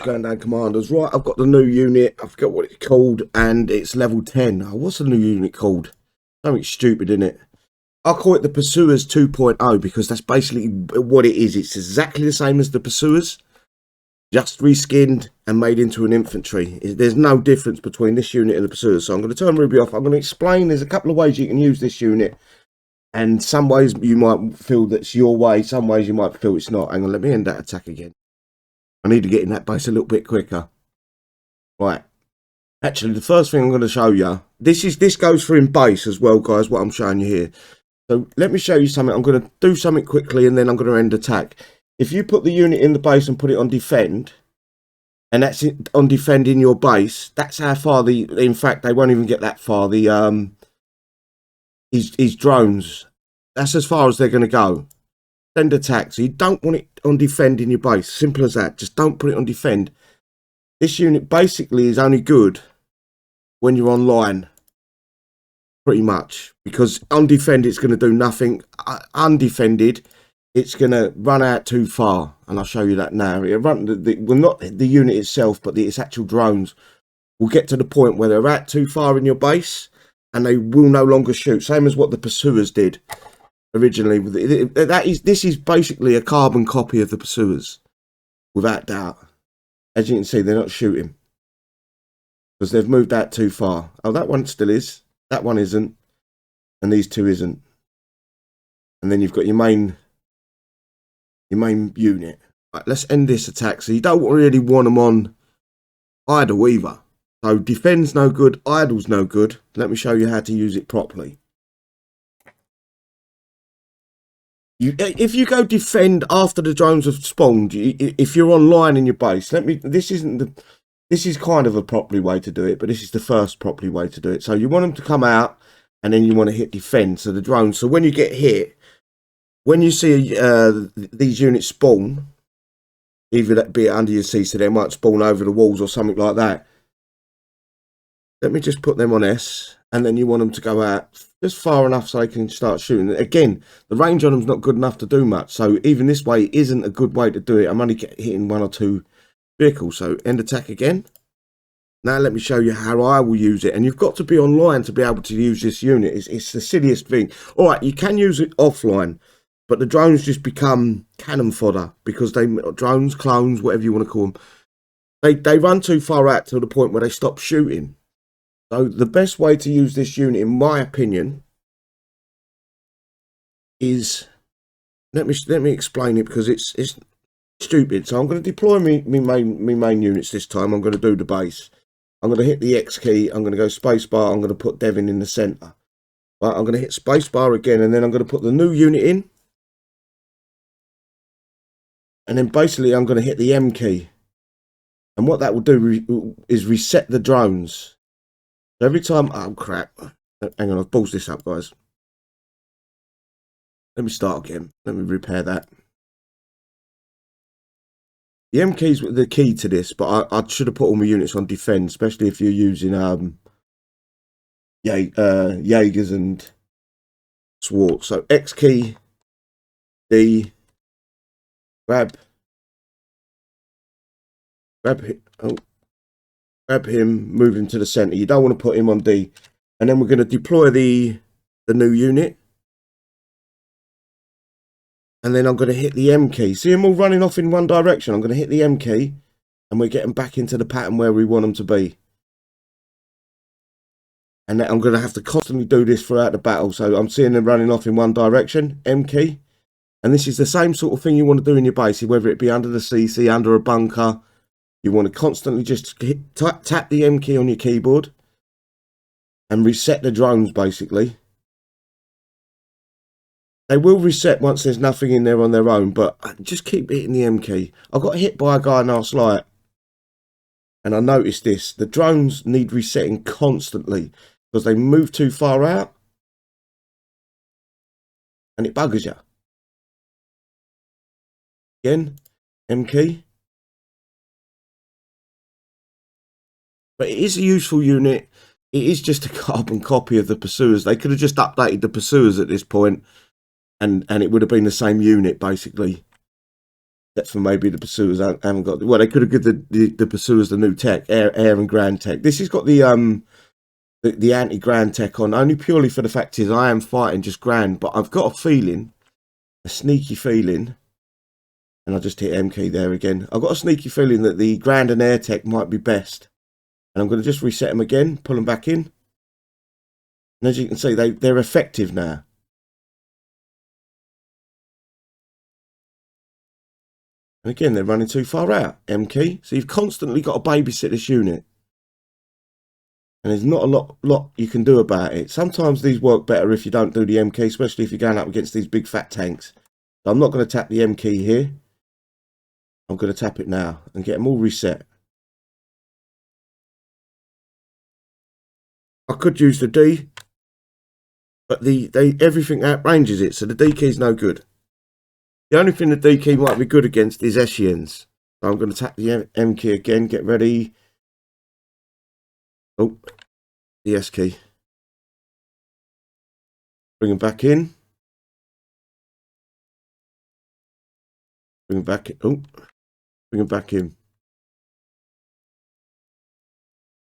What's going down, commanders? Right, I've got the new unit. I forget what it's called, and it's level 10. Oh, what's the new unit called? Something stupid, isn't it? I'll call it the Pursuers 2.0 because that's basically what it is. It's exactly the same as the Pursuers, just reskinned and made into an infantry. There's no difference between this unit and the Pursuers. So I'm going to turn Ruby off. I'm going to explain there's a couple of ways you can use this unit. And some ways you might feel that's your way. Some ways you might feel it's not. Hang on, let me end that attack again. I need to get in that base a little bit quicker. Right. Actually, the first thing I'm going to show you, this goes for in base as well, guys, what I'm showing you here. So let me show you something. I'm going to do something quickly and then I'm going to end attack. If you put the unit in the base and put it on defend, and that's it on defend in your base, that's how far in fact, they won't even get that far. His drones, that's as far as they're going to go. Send attack. So you don't want it on defend in your base. Simple as that. Just don't put it on defend. This unit basically is only good when you're online. Pretty much. Because on defend it's going to do nothing. Undefended, it's going to run out too far. And I'll show you that now. Well, not the unit itself, but its actual drones will get to the point where they're out too far in your base. And they will no longer shoot. Same as what the Pursuers did originally. This is basically a carbon copy of the Pursuers, without doubt. As you can see, they're not shooting because they've moved out too far. Oh, that one still is. That one isn't, and these two isn't. And then you've got your main unit. Right, let's end this attack. So you don't really want them on idle either. So defend's no good, idle's no good. Let me show you how to use it properly. If you go defend after the drones have spawned, if you're online in your base, this is kind of a properly way to do it, but this is the first properly way to do it. So you want them to come out and then you want to hit defend. So the drones, so when you get hit, when you see these units spawn, either that be it under your sea, so they might spawn over the walls or something like that. Let me just put them on S, and then you want them to go out just far enough so they can start shooting. Again, the range on them's not good enough to do much, so even this way isn't a good way to do it. I'm only hitting one or two vehicles, so end attack again. Now let me show you how I will use it, and you've got to be online to be able to use this unit. It's the silliest thing. All right, you can use it offline, but the drones just become cannon fodder because drones, clones, whatever you want to call them, they run too far out to the point where they stop shooting. So the best way to use this unit, in my opinion, is let me explain it because it's stupid. So I'm going to deploy me main units this time. I'm going to do the base. I'm going to hit the X key. I'm going to go spacebar. I'm going to put Devin in the center. Right, I'm going to hit spacebar again, and then I'm going to put the new unit in, and then basically I'm going to hit the M key. And what that will do is reset the drones. Every time, oh crap, hang on, I've ballsed this up, guys. Let me start again. Let me repair that. The M key's the key to this, but I should have put all my units on defend, especially if you're using Jaegers and Swartz. So X key, D, grab him, move him to the center. You don't want to put him on D. And then we're going to deploy the new unit. And then I'm going to hit the M key. See them all running off in one direction. I'm going to hit the M key. And we're getting back into the pattern where we want them to be. And then I'm going to have to constantly do this throughout the battle. So I'm seeing them running off in one direction. M key. And this is the same sort of thing you want to do in your base. Whether it be under the CC, under a bunker. You want to constantly just tap the M key on your keyboard and reset the drones, basically. They will reset once there's nothing in there on their own, but just keep hitting the M key. I got hit by a guy last night, and I noticed this. The drones need resetting constantly because they move too far out, and it buggers you. Again, M key. But it is a useful unit. It is just a carbon copy of the Pursuers. They could have just updated the Pursuers at this point, and it would have been the same unit, basically. Except for maybe the pursuers haven't got. Well, they could have given the pursuers the new tech, air and ground tech. This has got the anti-ground tech on, only purely for the fact is I am fighting just ground, but I've got a feeling, a sneaky feeling, and I just hit M key there again. I've got a sneaky feeling that the ground and air tech might be best, and I'm going to just reset them again, pull them back in, and as you can see, they're effective now. And again, they're running too far out. M key. So you've constantly got to babysit this unit. And there's not a lot you can do about it. Sometimes these work better if you don't do the M key, especially if you're going up against these big fat tanks. So I'm not going to tap the M key here. I'm going to tap it now and get them all reset. I could use the D, but everything outranges it, so the D key is no good. The only thing the D key might be good against is SENs. So I'm going to tap the M key again, get ready. Oh, the S key. Bring them back in. Bring them back in. Oh, bring them back in.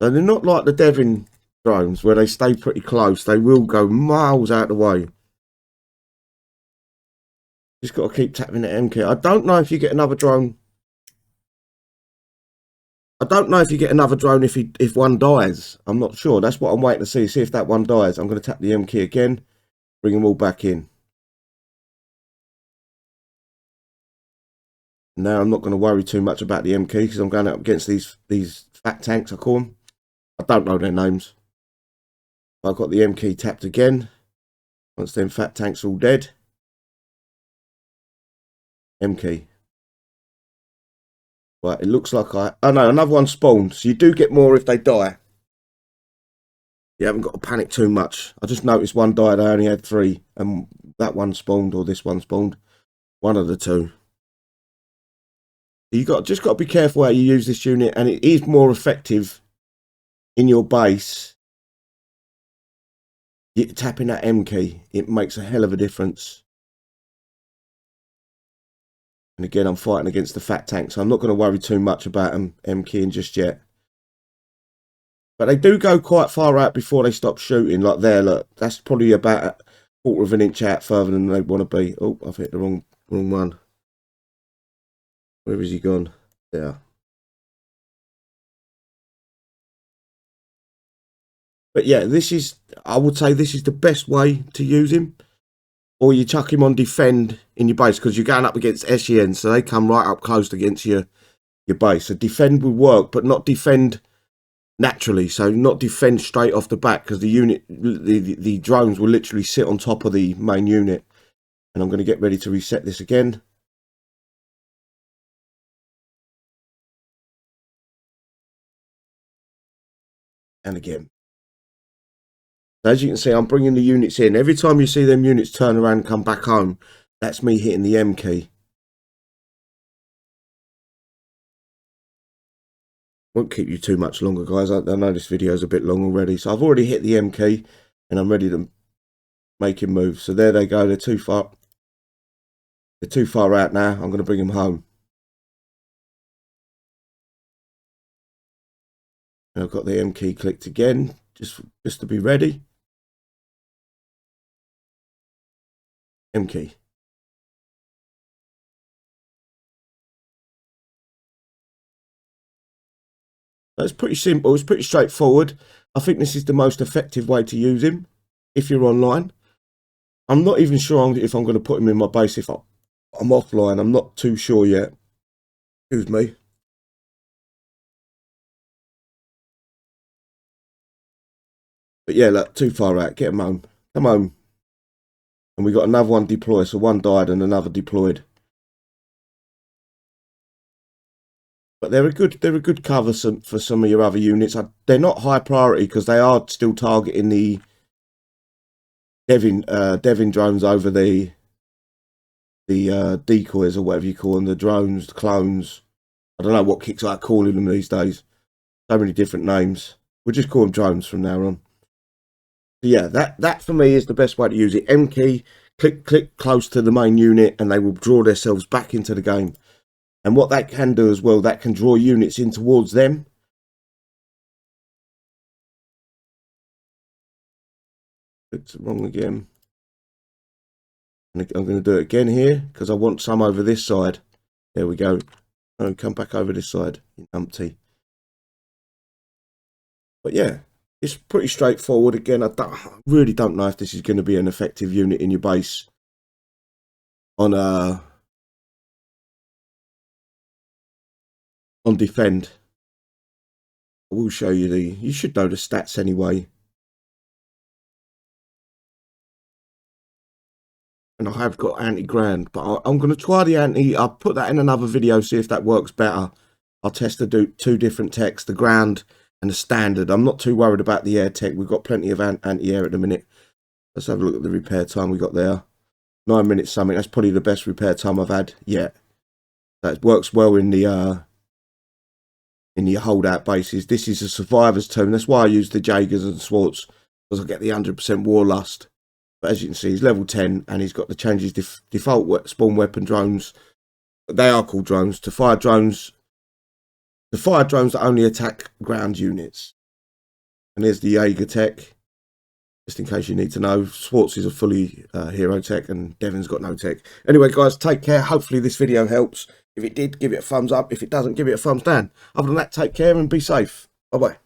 So they're not like the Devon drones where they stay pretty close. They will go miles out of the way. Just got to keep tapping the M key. I don't know if you get another drone. I don't know if you get another drone if one dies. I'm not sure. That's what I'm waiting to see if that one dies. I'm going to tap the M key again. Bring them all back in. Now I'm not going to worry too much about the M key because I'm going up against these fat tanks, I call them. I don't know their names. I've got the M key tapped again. Once them fat tanks are all dead. M key. Right, it looks like oh no, another one spawned. So you do get more if they die. You haven't got to panic too much. I just noticed one died, I only had 3. And that one spawned, or this one spawned. One of the two. You just got to be careful how you use this unit, and it is more effective in your base. You're tapping that M key. It makes a hell of a difference. And again, I'm fighting against the fat tank, so I'm not going to worry too much about them M keying just yet. But they do go quite far out before they stop shooting. Like there, look, that's probably about a quarter of an inch out further than they want to be. Oh, I've hit the wrong one. Where has he gone? There. But yeah, I would say this is the best way to use him. Or you chuck him on defend in your base because you're going up against SEN, so they come right up close against your base. So defend would work, but not defend naturally. So not defend straight off the bat because the unit, the drones will literally sit on top of the main unit. And I'm going to get ready to reset this again. And again. As you can see, I'm bringing the units in. Every time you see them units turn around and come back home, that's me hitting the M key. Won't keep you too much longer, guys. I know this video is a bit long already. So I've already hit the M key and I'm ready to make him move. So there they go. They're too far. They're too far out now. I'm going to bring them home. And I've got the M key clicked again, just to be ready. M key. It's pretty simple. It's pretty straightforward. I think this is the most effective way to use him if you're online. I'm not even sure if I'm going to put him in my base if I'm offline. I'm not too sure yet. Excuse me. But yeah, look, too far out. Get him home. Come home. And we got another one deployed. So one died and another deployed. But they're a good cover for some of your other units. They're not high priority because they are still targeting the Devon drones over the decoys or whatever you call them, the drones, the clones. I don't know what Kixeye calling them these days. So many different names. We'll just call them drones from now on. So yeah, that for me is the best way to use it. M key, click close to the main unit, and they will draw themselves back into the game. And what that can do as well, that can draw units in towards them. It's wrong again. And I'm going to do it again here because I want some over this side. There we go. Oh, come back over this side, empty. But yeah, it's pretty straightforward. Again, I really don't know if this is going to be an effective unit in your base on defend. I will show you you should know the stats anyway. And I have got anti-grand, but I'm going to try the anti. I'll put that in another video, see if that works better. I'll test the two different techs, the ground and the standard. I'm not too worried about the air tech. We've got plenty of anti-air at the minute. Let's have a look at the repair time we got there. 9 minutes something. That's probably the best repair time I've had yet. That works well in the holdout bases. This is a survivor's tomb. That's why I use the Jaegers and Swartz, because I get the 100% Warlust. But as you can see, he's level 10 and he's got the changes default spawn weapon drones. They are called drones. To fire drones that only attack ground units. And there's the Jaeger tech, just in case you need to know. Swartz is a fully hero tech and Devon's got no tech. Anyway, guys, take care. Hopefully this video helps. If it did, give it a thumbs up. If it doesn't, give it a thumbs down. Other than that, take care and be safe. Bye-bye.